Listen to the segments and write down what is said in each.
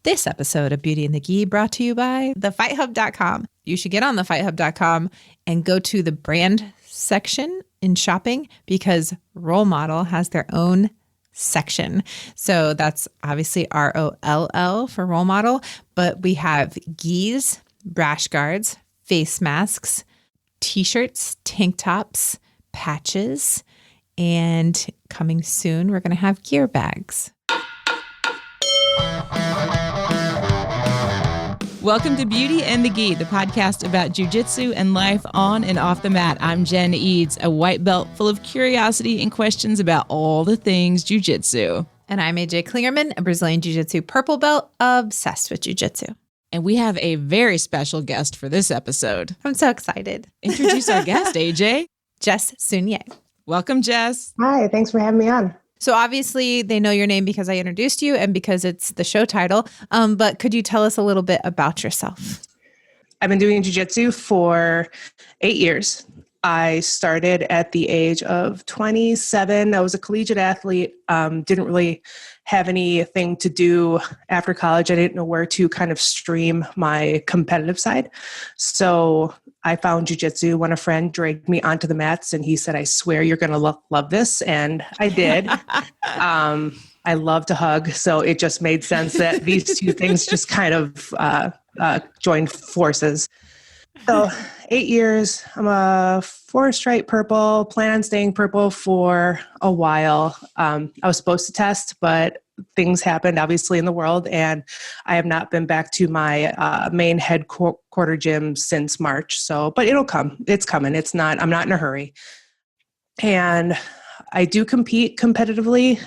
This episode of Beauty and the Gi brought to you by thefightHub.com. You should get on thefightHub.com and go to the brand section in shopping because Role Model has their own section. So that's obviously ROLL for Role Model, but we have gis, rash guards, face masks, t-shirts, tank tops, patches, and coming soon, we're going to have gear bags. Welcome to Beauty and the Gi, the podcast about jiu-jitsu and life on and off the mat. I'm Jen Eads, a white belt full of curiosity and questions about all the things jiu-jitsu. And I'm AJ Klingerman, a Brazilian Jiu-Jitsu Purple Belt, obsessed with jiu-jitsu. And we have a very special guest for this episode. I'm so excited. Introduce our guest, AJ. Jess Sunier. Welcome, Jess. Hi, thanks for having me on. So obviously they know your name because I introduced you and because it's the show title. But could you tell us a little bit about yourself? I've been doing jiu-jitsu for 8 years. I started at the age of 27. I was a collegiate athlete, didn't really have anything to do after college. I didn't know where to kind of stream my competitive side. So I found jiu-jitsu when a friend dragged me onto the mats and he said, I swear you're going to love this. And I did. I love to hug. So it just made sense that these two things just kind of joined forces. So 8 years, I'm a 4-stripe purple, plan on staying purple for a while. I was supposed to test, but things happened obviously in the world and I have not been back to my main headquarter gym since March. So, but it'll come, it's coming. I'm not in a hurry. And I do compete competitively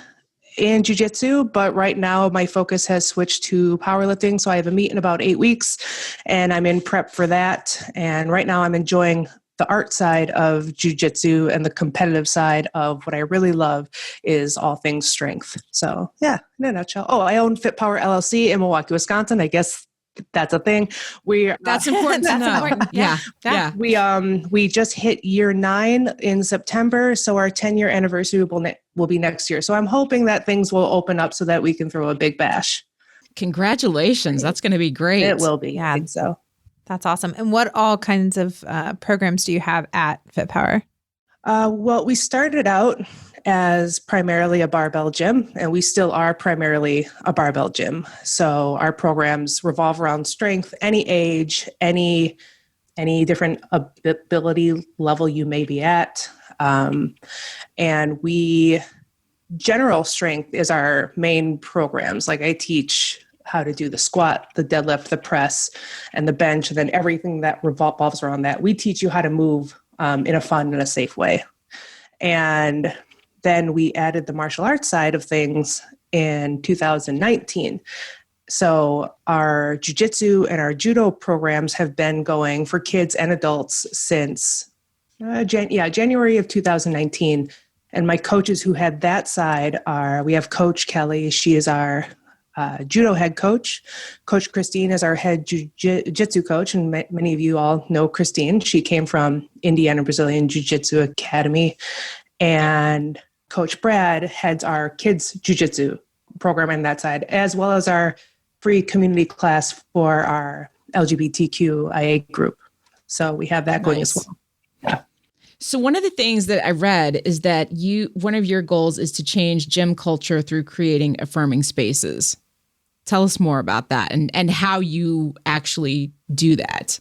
in jiu-jitsu, but right now my focus has switched to powerlifting. So I have a meet in about 8 weeks and I'm in prep for that. And right now I'm enjoying the art side of jiu-jitsu and the competitive side of what I really love is all things strength. So yeah, in a nutshell. Oh, I own FitPower LLC in Milwaukee, Wisconsin. I guess that's a thing. That's important to know. Yeah. We just hit year 9 in September. So our 10-year anniversary will be next year. So I'm hoping that things will open up so that we can throw a big bash. Congratulations. That's going to be great. It will be. Yeah. I think so. That's awesome. And what all kinds of programs do you have at FitPower? Well, we started out as primarily a barbell gym, and we still are primarily a barbell gym. So our programs revolve around strength, any age, any different ability level you may be at. And general strength is our main programs. Like I teach how to do the squat, the deadlift, the press, and the bench, and then everything that revolves around that. We teach you how to move in a fun and a safe way. And then we added the martial arts side of things in 2019. So our jiu-jitsu and our judo programs have been going for kids and adults since January of 2019. And my coaches who had that side we have Coach Kelly. She is our judo head coach. Coach Christine is our head jiu-jitsu coach. And many of you all know Christine. She came from Indiana Brazilian Jiu-Jitsu Academy. And Coach Brad heads our kids jiu-jitsu program on that side, as well as our free community class for our LGBTQIA group. So we have that going as well. Yeah. So one of the things that I read is that one of your goals is to change gym culture through creating affirming spaces. Tell us more about that and how you actually do that.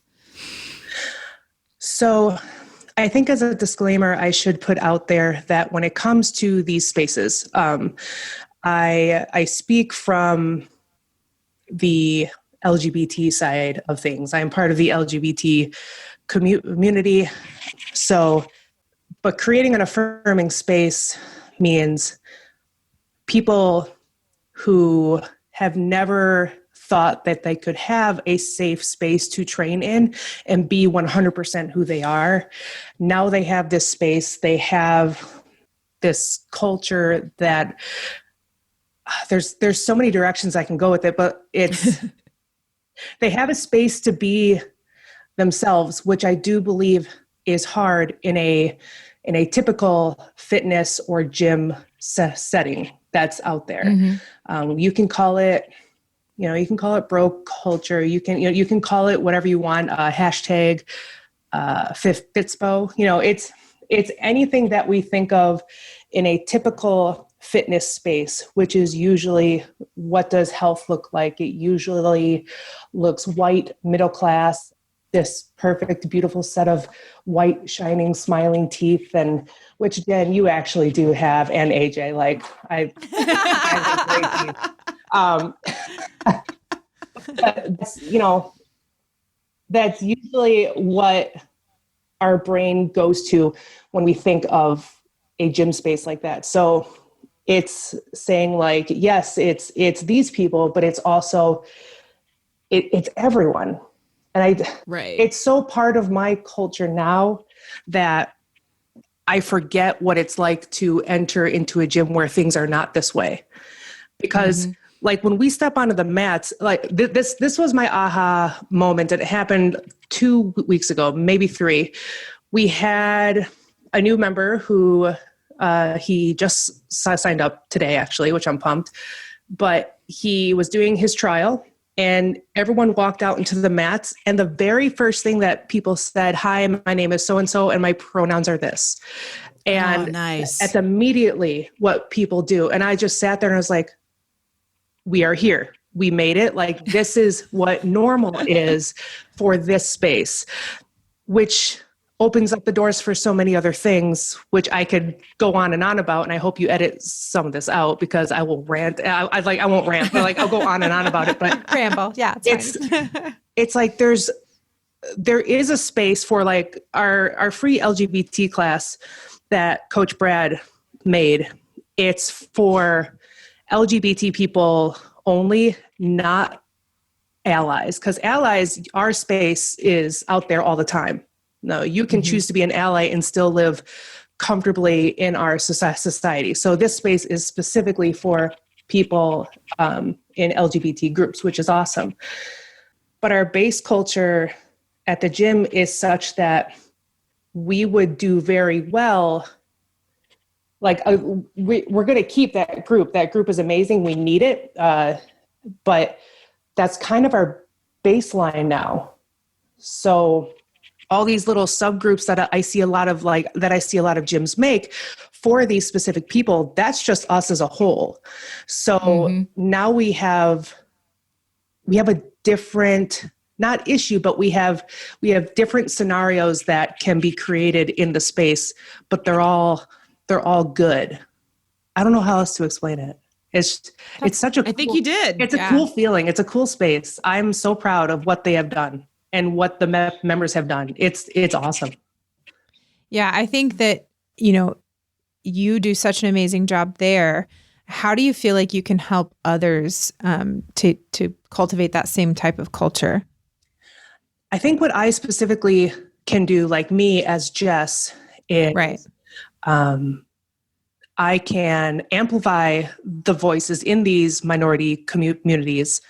So I think as a disclaimer, I should put out there that when it comes to these spaces, I speak from the LGBT side of things. I'm part of the LGBT community. So, but creating an affirming space means people who have never thought that they could have a safe space to train in and be 100% who they are. Now they have this space, they have this culture that there's so many directions I can go with it, but it's, they have a space to be themselves, which I do believe is hard in a typical fitness or gym setting that's out there. Mm-hmm. You can call it You can call it bro culture. You can call it whatever you want. Hashtag Fitspo. It's anything that we think of in a typical fitness space, which is usually, what does health look like? It usually looks white, middle class, this perfect, beautiful set of white, shining, smiling teeth, and which, Jen, you actually do have, and AJ, I have great teeth. That's usually what our brain goes to when we think of a gym space like that. So it's saying yes, it's these people, but it's also, it's everyone. And it's so part of my culture now that I forget what it's like to enter into a gym where things are not this way. Because when we step onto the mats, this was my aha moment. It happened 2 weeks ago, maybe 3. We had a new member who he just signed up today, actually, which I'm pumped. But he was doing his trial, and everyone walked out into the mats. And the very first thing that people said, "Hi, my name is so-and-so, and my pronouns are this." And nice. That's immediately what people do. And I just sat there and I was like, we are here. We made it. This is what normal is for this space, which opens up the doors for so many other things, which I could go on and on about. And I hope you edit some of this out because I will rant. I won't rant, but I'll go on and on about it. But ramble. Yeah. It's there is a space for our free LGBT class that Coach Brad made. It's for LGBT people only, not allies. Because allies, our space is out there all the time. No, you can choose to be an ally and still live comfortably in our society. So this space is specifically for people in LGBT groups, which is awesome. But our base culture at the gym is such that we would do very well. We're going to keep that group. That group is amazing. We need it. But that's kind of our baseline now. So all these little subgroups that I see a lot of gyms make for these specific people, that's just us as a whole. So now we have a different, not issue, but we have different scenarios that can be created in the space, but they're all good. I don't know how else to explain it. It's such a I think you did. It's a cool feeling. It's a cool space. I'm so proud of what they have done and what the members have done. It's awesome. Yeah, I think that, you do such an amazing job there. How do you feel like you can help others to cultivate that same type of culture? I think what I specifically can do, like me as Jess, is I can amplify the voices in these minority communities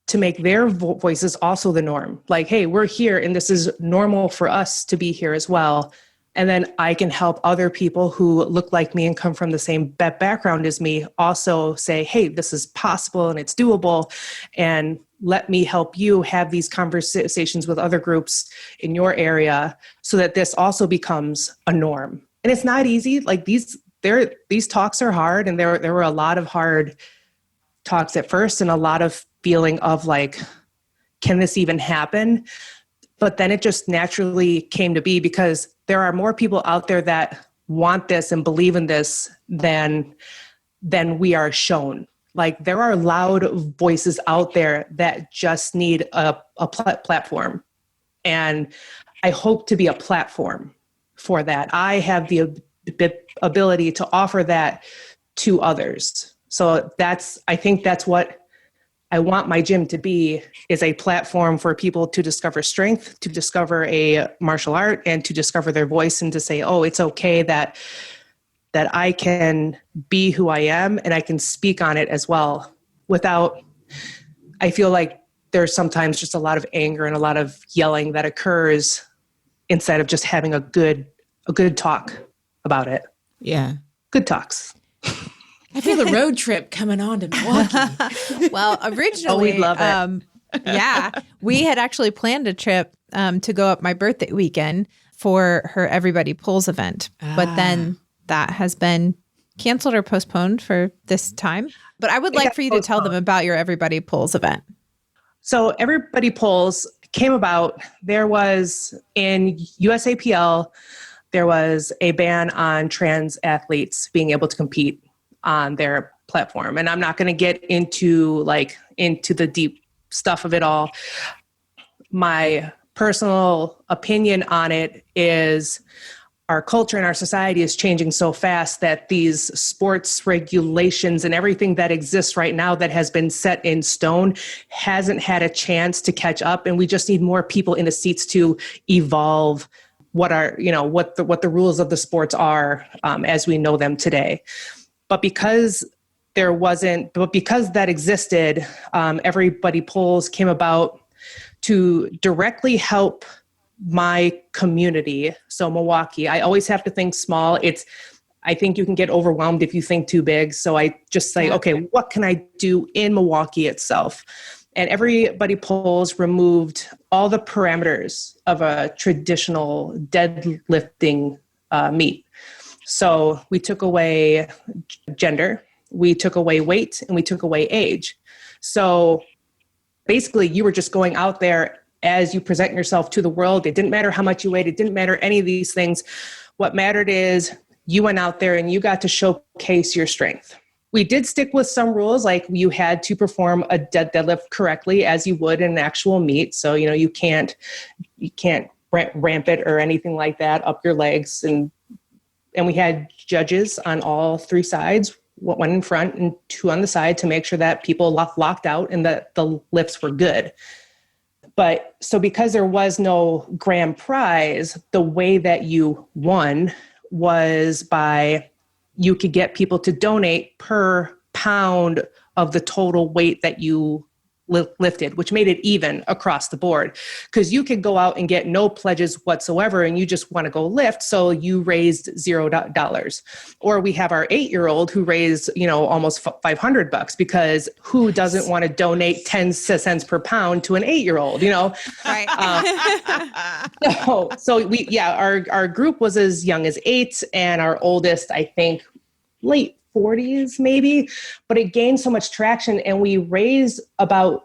to make their voices also the norm. Hey, we're here and this is normal for us to be here as well. And then I can help other people who look like me and come from the same background as me also say, hey, this is possible and it's doable. And let me help you have these conversations with other groups in your area so that this also becomes a norm. And it's not easy. These talks are hard, and there were a lot of hard talks at first and a lot of feeling of can this even happen? But then it just naturally came to be because there are more people out there that want this and believe in this than we are shown. There are loud voices out there that just need a platform. And I hope to be a platform for that. I have the ability to offer that to others. So I think that's what I want my gym to be, is a platform for people to discover strength, to discover a martial art, and to discover their voice, and to say, oh, it's okay that I can be who I am and I can speak on it as well without, I feel like there's sometimes just a lot of anger and a lot of yelling that occurs instead of just having a good talk about it. Yeah. Good talks. I feel a road trip coming on to Milwaukee. Well, originally, we'd love it. Yeah, we had actually planned a trip to go up my birthday weekend for her Everybody Pulls event. But then that has been canceled or postponed for this time. But I would like for you to tell them about your Everybody Pulls event. So Everybody Pulls came about. There was in USAPL, there was a ban on trans athletes being able to compete on their platform. And I'm not going to get into the deep stuff of it all. My personal opinion on it is our culture and our society is changing so fast that these sports regulations and everything that exists right now that has been set in stone hasn't had a chance to catch up. And we just need more people in the seats to evolve what the rules of the sports are as we know them today. But because that existed, Everybody Pulls came about to directly help my community. So Milwaukee, I always have to think small. I think you can get overwhelmed if you think too big. So I just say, okay, what can I do in Milwaukee itself? And Everybody Pulls removed all the parameters of a traditional deadlifting meet. So we took away gender, we took away weight, and we took away age. So basically, you were just going out there as you present yourself to the world. It didn't matter how much you weighed. It didn't matter any of these things. What mattered is you went out there and you got to showcase your strength. We did stick with some rules, like you had to perform a deadlift correctly as you would in an actual meet. So, you can't ramp it or anything like that up your legs. And we had judges on all three sides, one in front and two on the side, to make sure that people locked out and that the lifts were good. But so because there was no grand prize, the way that you won was by you could get people to donate per pound of the total weight that you lifted, which made it even across the board. Because you could go out and get no pledges whatsoever and you just want to go lift, so you raised $0. Or we have our 8-year-old who raised, almost $500, because who doesn't want to donate 10 cents per pound to an 8-year-old, Right. Our group was as young as 8, and our oldest, I think, late 40s maybe, but it gained so much traction, and we raised over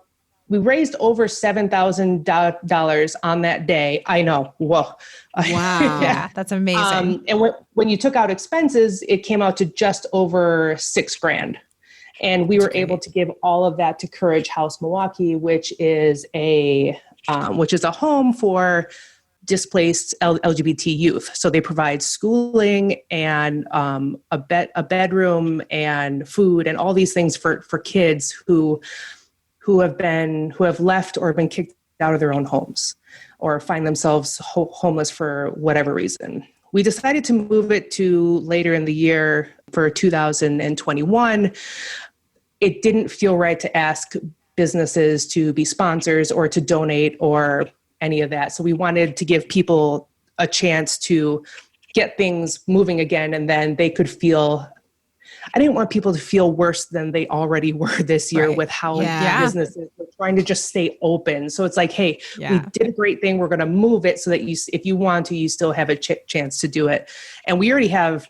$7,000 on that day. I know. Whoa. Wow. Yeah, that's amazing. And when you took out expenses, it came out to just over $6,000. And we were able to give all of that to Courage House Milwaukee, which is a home for displaced LGBT youth. So they provide schooling and a bedroom and food and all these things for kids who have left or been kicked out of their own homes or find themselves homeless for whatever reason. We decided to move it to later in the year for 2021. It didn't feel right to ask businesses to be sponsors or to donate or any of that. So we wanted to give people a chance to get things moving again, and then they could feel, I didn't want people to feel worse than they already were this year with how businesses were trying to just stay open. So it's like, hey, we did a great thing. We're going to move it so that if you want to, you still have a chance to do it. And we already have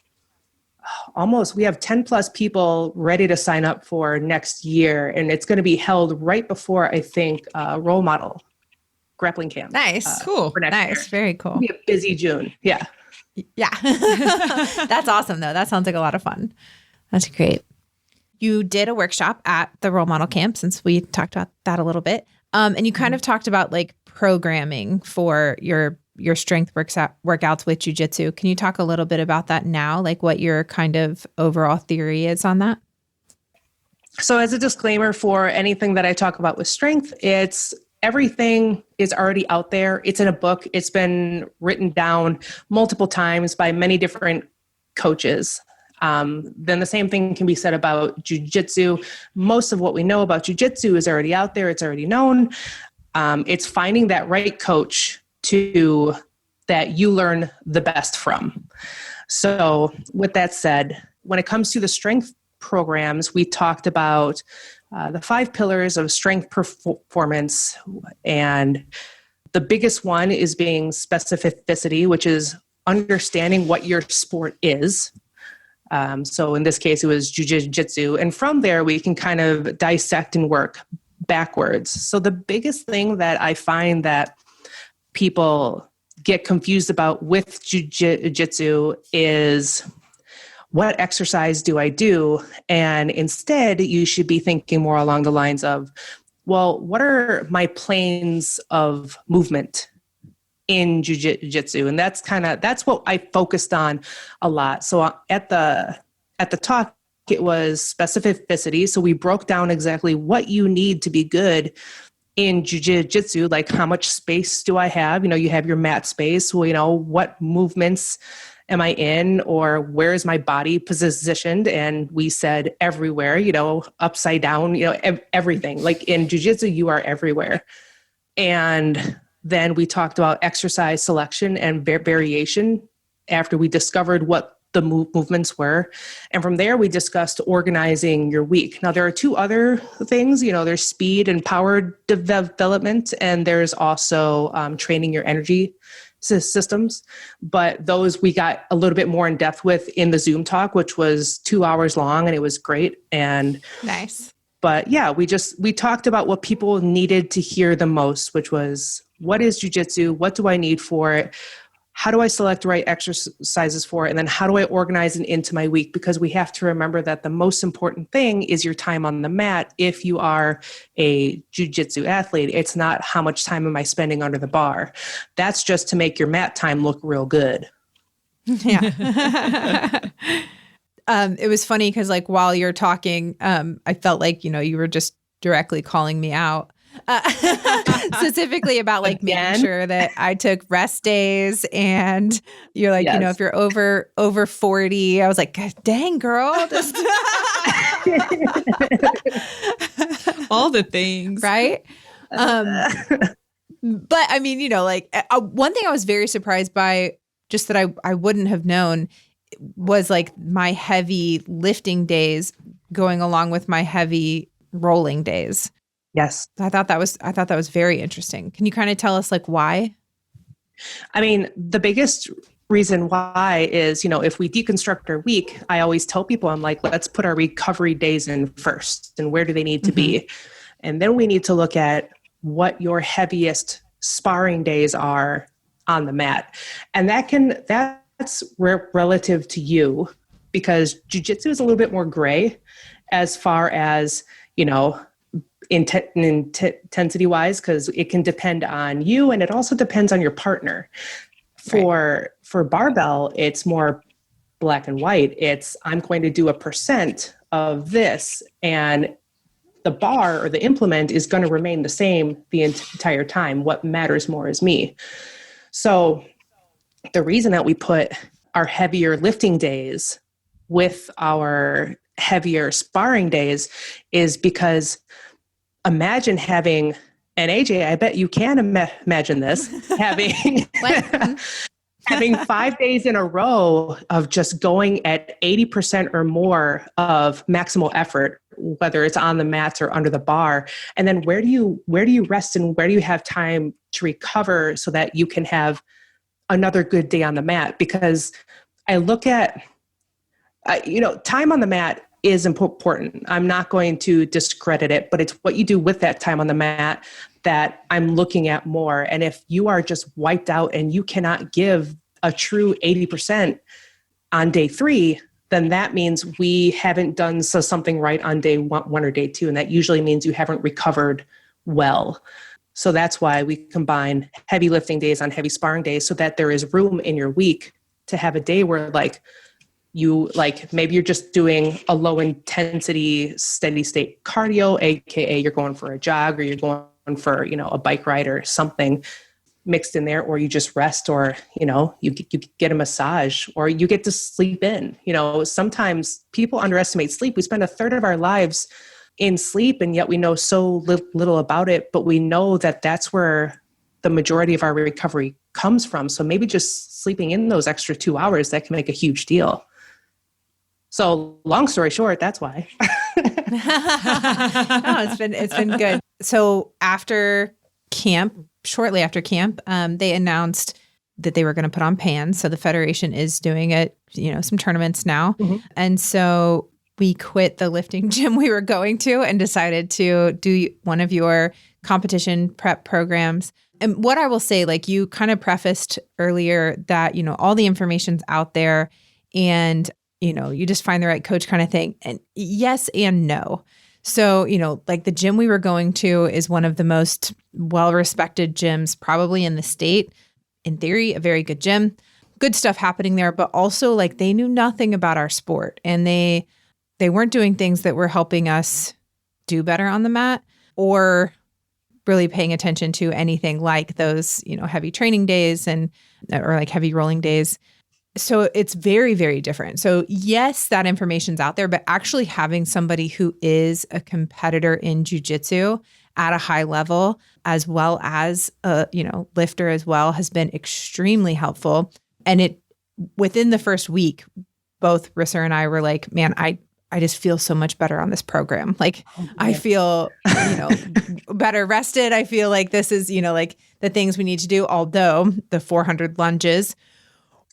we have 10 plus people ready to sign up for next year. And it's going to be held right before, I think, Role Model Grappling Camp. Nice. Cool. Nice. Year. Very cool. It'll be a busy June. Yeah. Yeah. That's awesome, though. That sounds like a lot of fun. That's great. You did a workshop at the Role Model Camp, since we talked about that a little bit. And you kind of talked about like programming for your strength workouts with jiu-jitsu. Can you talk a little bit about that now? Like what your kind of overall theory is on that? So as a disclaimer for anything that I talk about with strength, everything is already out there. It's in a book. It's been written down multiple times by many different coaches. Then the same thing can be said about jiu-jitsu. Most of what we know about jiu-jitsu is already out there. It's already known. It's finding that right coach that you learn the best from. So with that said, when it comes to the strength programs, we talked about the 5 pillars of strength performance. And the biggest one is being specificity, which is understanding what your sport is. So in this case, it was jiu-jitsu. And from there, we can kind of dissect and work backwards. So the biggest thing that I find that people get confused about with jiu-jitsu is, what exercise do I do? And instead, you should be thinking more along the lines of, well, what are my planes of movement in jiu-jitsu? And that's what I focused on a lot. So at the talk, it was specificity. So we broke down exactly what you need to be good in jiu-jitsu, like how much space do I have? You have your mat space. Well, what movements am I in, or where is my body positioned? And we said everywhere, upside down, everything. Like in jiu-jitsu, you are everywhere. And then we talked about exercise selection and variation after we discovered what the movements were. And from there, we discussed organizing your week. Now, there are 2 other things, there's speed and power development, and there's also training your energy systems. But those we got a little bit more in depth with in the Zoom talk, which was 2 hours long, and it was great. And nice. But yeah, we talked about what people needed to hear the most, which was, what is jiu-jitsu? What do I need for it? How do I select the right exercises for it? And then how do I organize it into my week? Because we have to remember that the most important thing is your time on the mat. If you are a jiu-jitsu athlete, it's not how much time am I spending under the bar. That's just to make your mat time look real good. Yeah. It was funny because while you're talking, I felt like, you were just directly calling me out. Specifically about making sure that I took rest days, and you're like, yes. if you're over 40, I was like, dang girl, just all the things, right? But I mean, one thing I was very surprised by, just that I wouldn't have known, was my heavy lifting days going along with my heavy rolling days. Yes. I thought that was very interesting. Can you kind of tell us why? I mean, the biggest reason why is, if we deconstruct our week, I always tell people, I'm like, let's put our recovery days in first, and where do they need to be? And then we need to look at what your heaviest sparring days are on the mat. And that's relative to you, because jiu-jitsu is a little bit more gray as far as, intensity wise, because it can depend on you, and it also depends on your partner. For barbell, it's more black and white. It's, I'm going to do a % of this, and the bar or the implement is going to remain the same the entire time. What matters more is me. So the reason that we put our heavier lifting days with our heavier sparring days is because imagine having, and AJ, I bet you can imagine this, having 5 days in a row of just going at 80% or more of maximal effort, whether it's on the mats or under the bar. And then where do you rest, and where do you have time to recover so that you can have another good day on the mat? Because I look at, time on the mat is important. I'm not going to discredit it, but it's what you do with that time on the mat that I'm looking at more. And if you are just wiped out and you cannot give a true 80% on day 3, then that means we haven't done something right on day 1 or day 2. And that usually means you haven't recovered well. So that's why we combine heavy lifting days on heavy sparring days, so that there is room in your week to have a day where maybe you're just doing a low intensity, steady state cardio, AKA you're going for a jog, or you're going for, a bike ride or something mixed in there, or you just rest, or, you get a massage, or you get to sleep in. Sometimes people underestimate sleep. We spend a third of our lives in sleep, and yet we know so little about it, but we know that that's where the majority of our recovery comes from. So maybe just sleeping in those extra 2 hours, that can make a huge deal. So long story short, that's why. No, it's been good. So after camp, shortly after camp, they announced that they were going to put on pans. So the Federation is doing some tournaments now. Mm-hmm. And so we quit the lifting gym we were going to and decided to do one of your competition prep programs. And what I will say, like you kind of prefaced earlier that, all the information's out there and, you just find the right coach kind of thing. And yes and no. So, like the gym we were going to is one of the most well-respected gyms probably in the state. In theory, a very good gym, good stuff happening there, but also like they knew nothing about our sport and they weren't doing things that were helping us do better on the mat or really paying attention to anything like those, heavy training days or like heavy rolling days. So it's very, very different. So yes, that information's out there, but actually having somebody who is a competitor in jiu-jitsu at a high level, as well as a, lifter as well, has been extremely helpful. And within the first week, both Rissa and I were like, man, I just feel so much better on this program. Like I feel, better rested. I feel like this is, like the things we need to do. Although the 400 lunges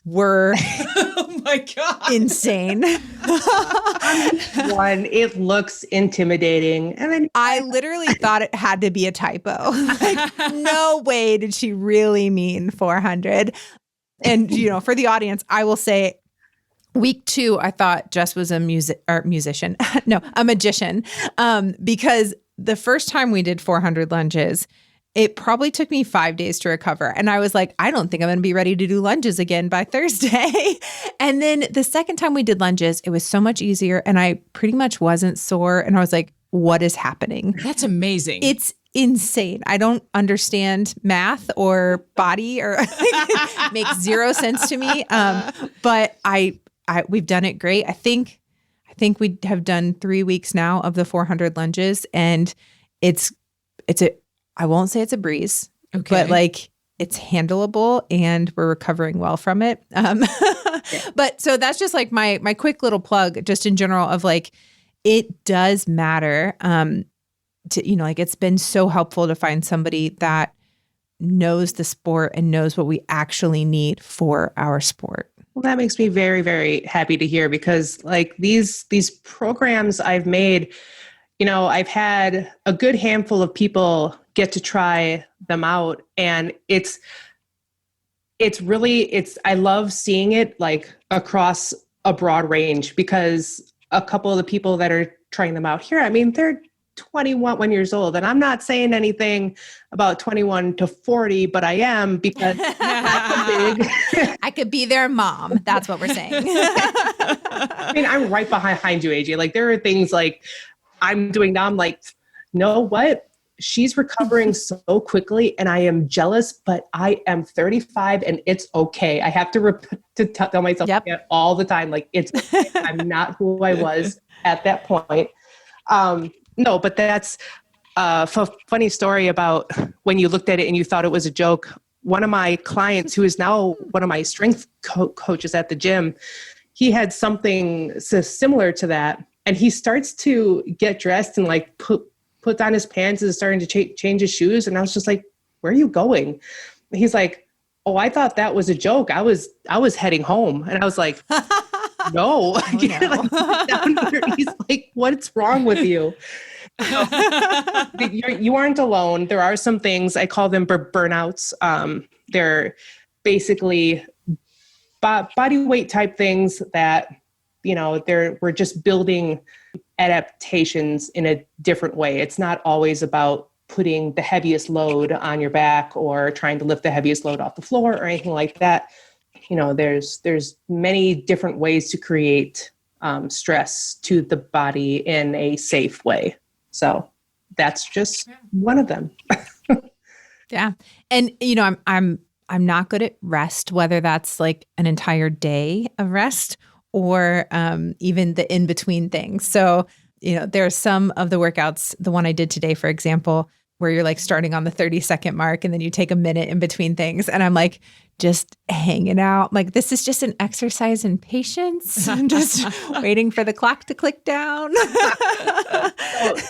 were oh my God, insane. It looks intimidating. And then I literally thought it had to be a typo. Like, no way did she really mean 400. And, for the audience, I will say week 2, I thought Jess was a magician, because the first time we did 400 lunges, it probably took me 5 days to recover. And I was like, I don't think I'm going to be ready to do lunges again by Thursday. And then the second time we did lunges, it was so much easier. And I pretty much wasn't sore. And I was like, what is happening? That's amazing. It's insane. I don't understand math or body or it makes zero sense to me. But we've done it great. I think we have done 3 weeks now of the 400 lunges and I won't say it's a breeze, but like it's handleable and we're recovering well from it. But so that's just like my quick little plug just in general of like, it does matter to, like it's been so helpful to find somebody that knows the sport and knows what we actually need for our sport. Well, that makes me very, very happy to hear because like these programs I've made, I've had a good handful of people get to try them out. And I love seeing it like across a broad range because a couple of the people that are trying them out here, I mean, they're 21 years old. And I'm not saying anything about 21 to 40, but I am because I could be their mom. That's what we're saying. I mean, I'm right behind you, AJ. Like there are things like I'm doing now. I'm like, know what? She's recovering so quickly and I am jealous, but I am 35 and it's okay. I have to tell myself that all the time. Like it's okay. I'm not who I was at that point. No, but that's a funny story about when you looked at it and you thought it was a joke. One of my clients who is now one of my strength coaches at the gym, he had something similar to that. And he starts to get dressed and like put on his pants and starting to change his shoes. And I was just like, where are you going? He's like, oh, I thought that was a joke. I was heading home. And I was like, no. He's like, what's wrong with you? You aren't alone. There are some things, I call them burnouts. They're basically body weight type things that, we're just building adaptations in a different way. It's not always about putting the heaviest load on your back or trying to lift the heaviest load off the floor or anything like that. There's many different ways to create stress to the body in a safe way. So that's just one of them. Yeah. And, I'm not good at rest, whether that's like an entire day of rest or even the in-between things. So, there are some of the workouts, the one I did today, for example, where you're like starting on the 30-second mark and then you take a minute in between things. And I'm like, just hanging out. Like, this is just an exercise in patience. I'm just waiting for the clock to click down.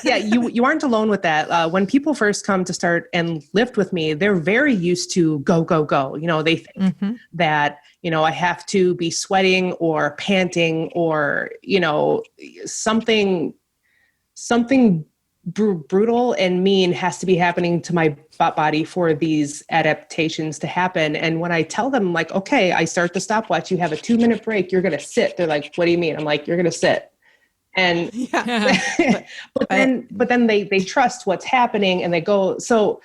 Yeah, you aren't alone with that. When people first come to start and lift with me, they're very used to go, go, go. They think that, I have to be sweating or panting or, something brutal and mean has to be happening to my body for these adaptations to happen. And when I tell them, like, okay, I start the stopwatch, you have a 2-minute break, you're going to sit. They're like, what do you mean? I'm like, you're going to sit. And but then they trust what's happening and they go. So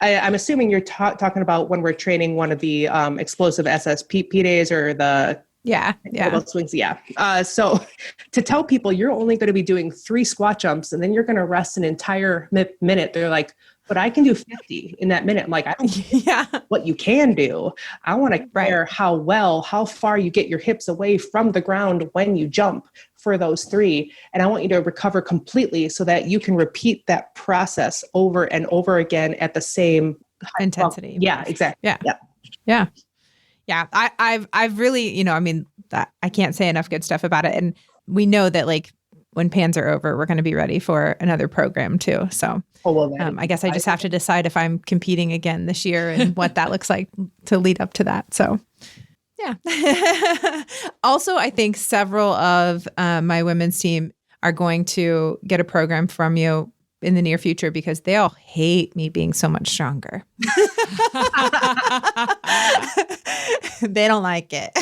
I'm assuming you're talking about when we're training one of the explosive SSP days or the swings. So to tell people you're only going to be doing 3 squat jumps and then you're going to rest an entire minute. They're like, but I can do 50 in that minute. I'm like, I don't care what you can do. I want to care how far you get your hips away from the ground when you jump for those 3. And I want you to recover completely so that you can repeat that process over and over again at the same intensity. Yeah, exactly. Yeah. I've really, that I can't say enough good stuff about it. And we know that like when PANs are over, we're going to be ready for another program too. So I guess I just have to decide if I'm competing again this year and what that looks like to lead up to that. So yeah. Also, I think several of my women's team are going to get a program from you in the near future because they all hate me being so much stronger. They don't like it.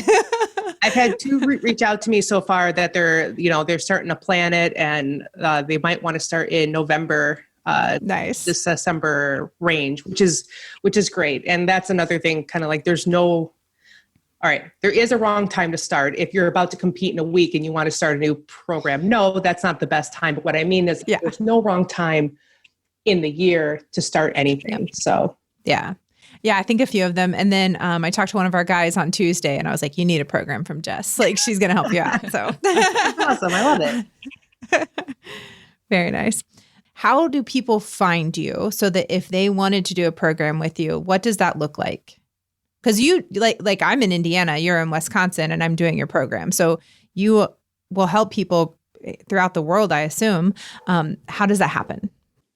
I've had 2 reach out to me so far that they're starting to plan it and they might want to start in November, nice, this December range, which is great. And that's another thing, kind of like there is a wrong time to start. If you're about to compete in a week and you want to start a new program, no, that's not the best time. But what I mean is there's no wrong time in the year to start anything. So yeah, I think a few of them. And then I talked to one of our guys on Tuesday and I was like, you need a program from Jess. Like, she's going to help you out. So awesome. I love it. Very nice. How do people find you so that if they wanted to do a program with you, what does that look like? Because you like I'm in Indiana, you're in Wisconsin, and I'm doing your program. So you will help people throughout the world, I assume. How does that happen?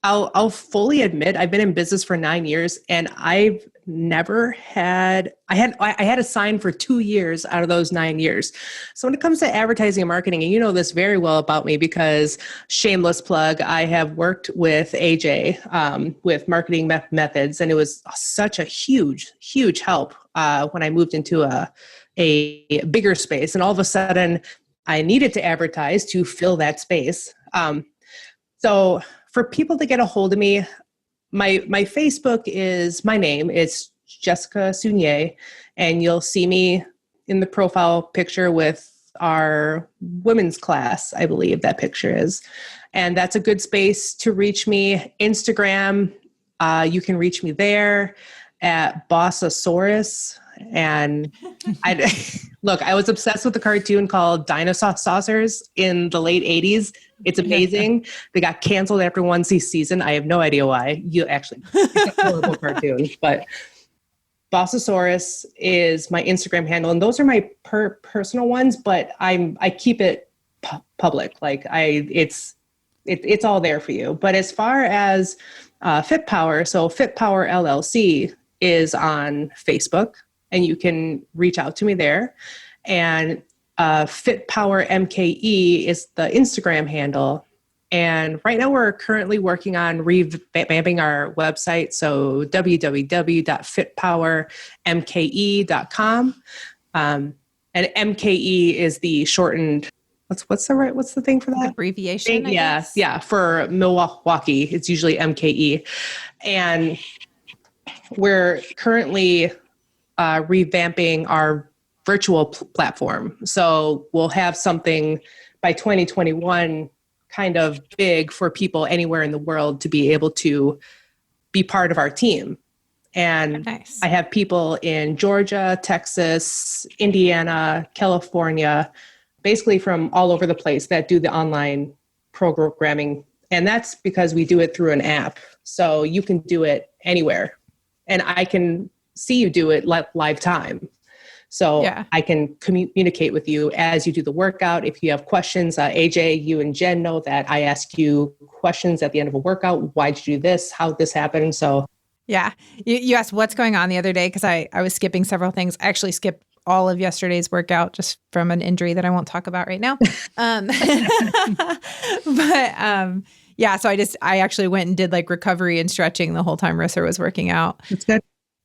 I'll fully admit I've been in business for 9 years and I've never had, I had a sign for 2 years out of those 9 years. So when it comes to advertising and marketing, and you know this very well about me because shameless plug, I have worked with AJ with marketing methods, and it was such a huge, huge help when I moved into a bigger space. And all of a sudden I needed to advertise to fill that space. So for people to get a hold of me, my Facebook is my name. It's Jessica Sunier, and you'll see me in the profile picture with our women's class, I believe that picture is. And that's a good space to reach me. Instagram, you can reach me there at Bossasaurus. And I was obsessed with a cartoon called Dinosaur Saucers in the late 80s. It's amazing. They got canceled after one season. I have no idea why. It's a horrible cartoon. But Bossasaurus is my Instagram handle. And those are my personal ones, but I keep it public. Like it's all there for you. But as far as FitPower, so FitPower LLC is on Facebook, and you can reach out to me there. And FitPower MKE is the Instagram handle. And right now we're currently working on revamping our website. So www.fitpowermke.com. And MKE is the shortened, what's the thing for that? Abbreviation, I guess. Yeah. For Milwaukee, it's usually MKE. And we're currently revamping our virtual platform. So we'll have something by 2021 kind of big for people anywhere in the world to be able to be part of our team. And nice. I have people in Georgia, Texas, Indiana, California, basically from all over the place that do the online programming. And that's because we do it through an app. So you can do it anywhere. And I can see you do it live time. So I can communicate with you as you do the workout. If you have questions, AJ, you and Jen know that I ask you questions at the end of a workout. Why did you do this? How did this happen? So yeah, you asked what's going on the other day because I was skipping several things. I actually skipped all of yesterday's workout just from an injury that I won't talk about right now. Yeah, so I actually went and did like recovery and stretching the whole time Rissa was working out. That's good.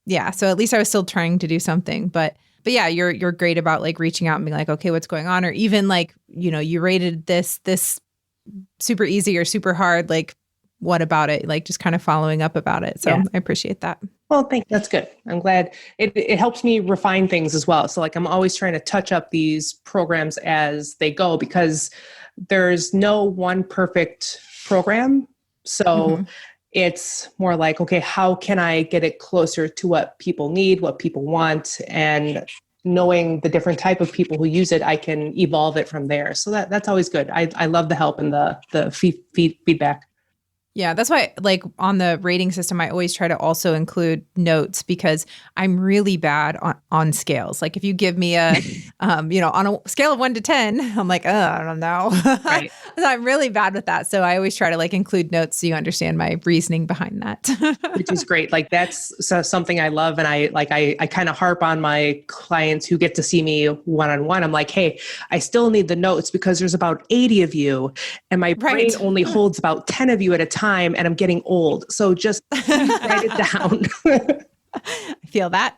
Yeah, so at least I was still trying to do something, but yeah, you're great about like reaching out and being like, okay, what's going on? Or even like, you rated this super easy or super hard. Like, what about it? Like just kind of following up about it. So I appreciate that. Well, that's good. I'm glad it helps me refine things as well. So like, I'm always trying to touch up these programs as they go because there's no one perfect program. So it's more like, okay, how can I get it closer to what people need, what people want, and knowing the different type of people who use it, I can evolve it from there. So that's always good. I love the help and the feedback. Yeah, that's why like on the rating system, I always try to also include notes because I'm really bad on scales. Like if you give me a, on a scale of 1 to 10, I'm like, I don't know. Right. So I'm really bad with that. So I always try to like include notes so you understand my reasoning behind that. Which is great. Like that's something I love. And I kind of harp on my clients who get to see me one-on-one. I'm like, hey, I still need the notes because there's about 80 of you and my brain only holds about 10 of you at a time. And I'm getting old. So just write it down. I feel that.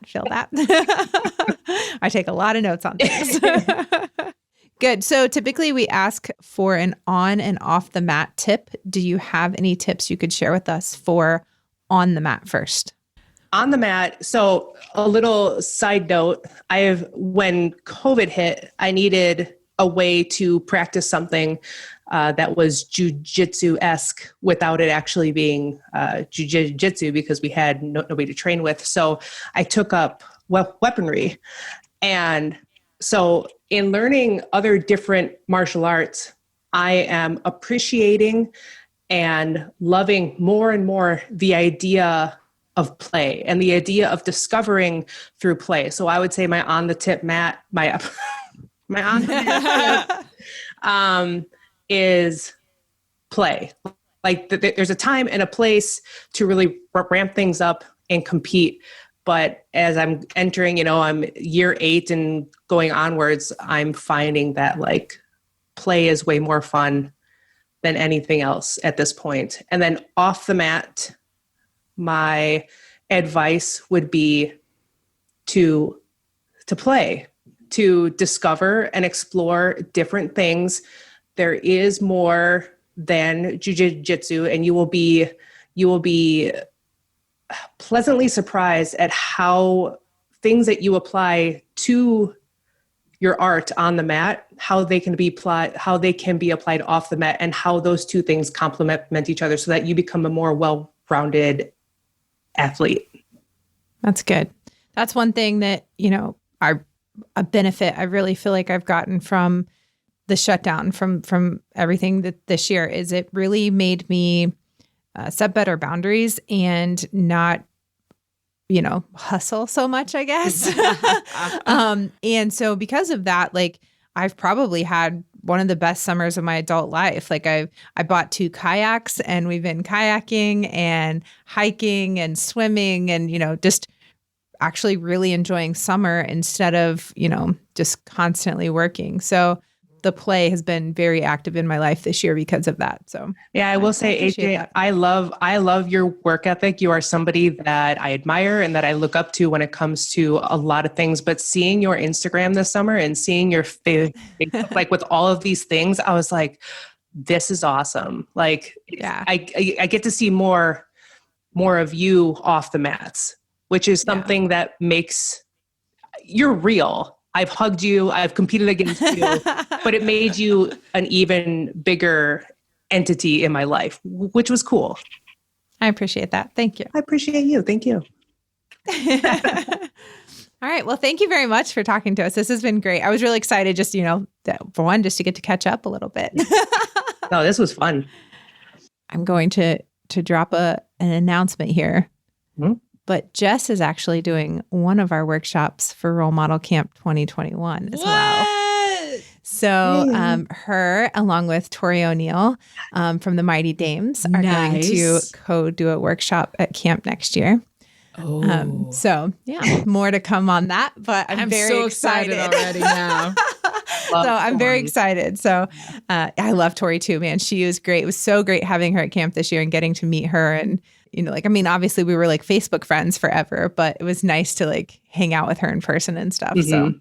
I take a lot of notes on things. Good. So typically we ask for an on and off the mat tip. Do you have any tips you could share with us for on the mat first? On the mat. So a little side note, when COVID hit, I needed a way to practice something that was jiu-jitsu-esque without it actually being jiu-jitsu because we had nobody to train with. So I took up weaponry. And so in learning other different martial arts, I am appreciating and loving more and more the idea of play and the idea of discovering through play. So I would say my on the tip mat, my on the mat is play. Like there's a time and a place to really ramp things up and compete. But as I'm entering, I'm year 8 and going onwards, I'm finding that like play is way more fun than anything else at this point. And then off the mat, my advice would be to play, to discover and explore different things. There is more than jiu-jitsu, and you will be pleasantly surprised at how things that you apply to your art on the mat, how they can be applied off the mat, and how those two things complement each other so that you become a more well-rounded athlete. That's good. That's one thing that, a benefit I really feel like I've gotten from the shutdown, from everything that this year is it really made me set better boundaries and not, hustle so much, I guess. And so because of that, like I've probably had one of the best summers of my adult life. Like I bought 2 kayaks and we've been kayaking and hiking and swimming and, just actually really enjoying summer instead of, just constantly working. So the play has been very active in my life this year because of that. So yeah, I will say, AJ, I love your work ethic. You are somebody that I admire and that I look up to when it comes to a lot of things. But seeing your Instagram this summer and seeing your face, like with all of these things, I was like, this is awesome. Like, yeah, I get to see more of you off the mats, which is something that makes you're real. I've hugged you, I've competed against you, but it made you an even bigger entity in my life, which was cool. I appreciate that. Thank you. I appreciate you. Thank you. All right. Well, thank you very much for talking to us. This has been great. I was really excited just, for one, just to get to catch up a little bit. No, this was fun. I'm going to to drop an announcement here. But Jess is actually doing one of our workshops for Role Model Camp 2021 as well. So her, along with Tori O'Neill from the Mighty Dames, are going to co-do a workshop at camp next year. So yeah, more to come on that, but I'm very so excited already now. I'm very excited. So I love Tori too, man. She was great. It was so great having her at camp this year and getting to meet her. And, you know, like, I mean, obviously we were like Facebook friends forever, but it was nice to like hang out with her in person and stuff. So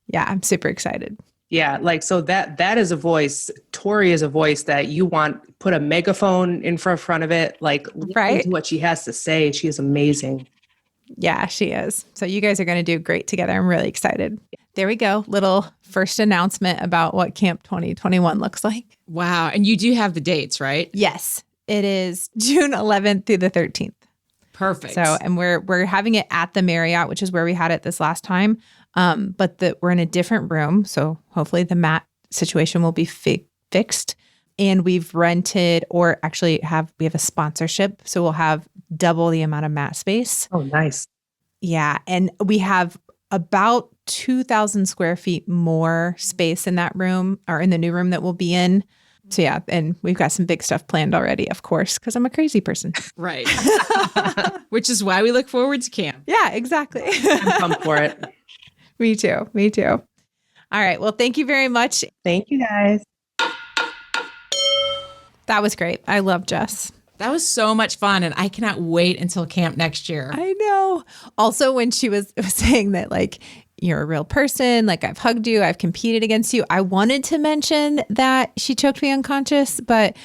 yeah, I'm super excited. Yeah, like, so that is a voice. Tori is a voice that you want, put a megaphone in front of it, like, listen to what she has to say. She is amazing. Yeah, she is. So you guys are going to do great together. I'm really excited. There we go. Little first announcement about what Camp 2021 looks like. Wow. And you do have the dates, right? Yes, it is June 11th through the 13th. Perfect. So, and we're having it at the Marriott, which is where we had it this last time. But we're in a different room. So hopefully the mat situation will be fixed. And we've rented, or actually we have a sponsorship. So we'll have double the amount of mat space. Oh, nice. Yeah. And we have about 2,000 square feet more space in that room, or in the new room that we'll be in. So yeah, and we've got some big stuff planned already, of course, because I'm a crazy person. Right. Which is why we look forward to camp. Yeah, exactly. I'm pumped for it. Me too. Me too. All right. Well, thank you very much. Thank you, guys. That was great. I love Jess. That was so much fun. And I cannot wait until camp next year. I know. Also, when she was saying that, like, you're a real person, like, I've hugged you, I've competed against you, I wanted to mention that she choked me unconscious, but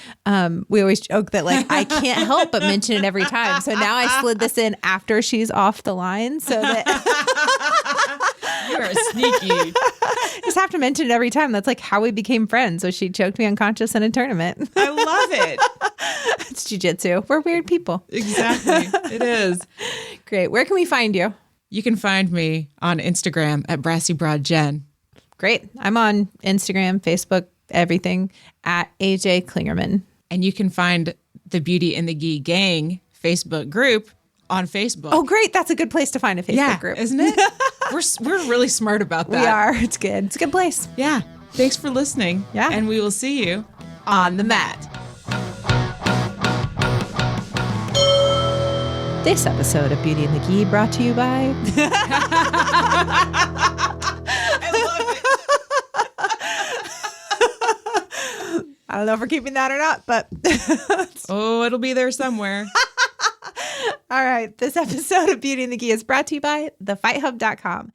we always joke that, like, I can't help but mention it every time. So now I slid this in after she's off the line so that you're sneaky. Just have to mention it every time. That's like how we became friends. So she choked me unconscious in a tournament. I love it. It's jiu-jitsu. We're weird people. Exactly. It is. Great. Where can we find you? You can find me on Instagram at Brassy Broad Jen. Great. I'm on Instagram, Facebook, everything at AJ Klingerman. And you can find the Beauty in the Gi Gang Facebook group on Facebook. Oh, great. That's a good place to find a Facebook group. Isn't it? We're really smart about that. We are. It's good. It's a good place. Yeah. Thanks for listening. Yeah. And we will see you on the mat. This episode of Beauty in the Gi brought to you by... I love it. I don't know if we're keeping that or not, but... Oh, it'll be there somewhere. All right. This episode of Beauty in the Gi is brought to you by thefightHub.com.